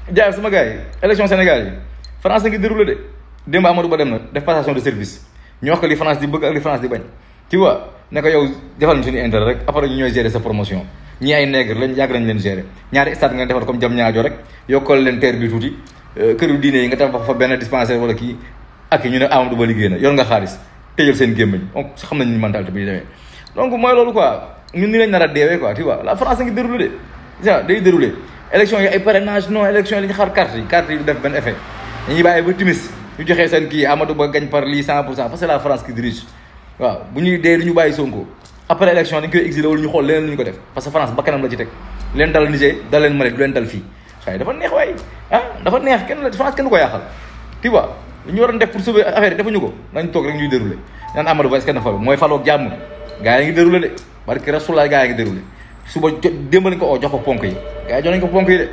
jaay sama gars yi élection Sénégal yi France ngi déroulé de démb Amadou Ba dem na def passation de service ñu wax ko li France di bëgg ak li France di bañ tu vois ne ko yow defal ñu suñu intérêt rek après ñu ñooy gérer sa promotion ñii ay nègre lañ yàgg nañ leen gérer ñaari stade nga defar comme jam ñaajo rek yokkal leen terre bi tuuti këru diine yi nga tabax fa benn dispensaire wala kii ak ñu ne Amadou Ba liggéey na yor nga xaalis tëjal seen gémmiñ donc xam nañ ni mentalité bi ñu demee donc mooy loolu quoi ñun ni lañ nar a deewee quoi tu vois la France ngi déroulé déjà day déroulé élection yi ay parrainage non élection yi la ñu xaar carte yi du def benn effet dañuy bàyyi ba timis ñu joxee seen kii Amadou Ba gagne par lii 100% parce que c'est la France qui dirige waaw bu ñuy dee du ñu bàyyi Sonko après élection dañ koy exilé wala ñu xool leneen lu ñu ko def parce que France bakkanam la ci teg leen dal Niger dal leen Mali du leen dal fii waaye dafa neex waaye dafa neex kenn la France kenn du ko yàqal tu vois li ñu waroon def pour sauver affaire yi defuñu ko nañ toog rek ñuy déroulé naan Amadou Ba est-ce que na falu mooy faloog jàmm gars yi ngi déroulé de barke Rasulullah gars yi ngi déroulé suba démb lañ ko oo jox ko ponk yi gars yi jox nañ ko ponk yi de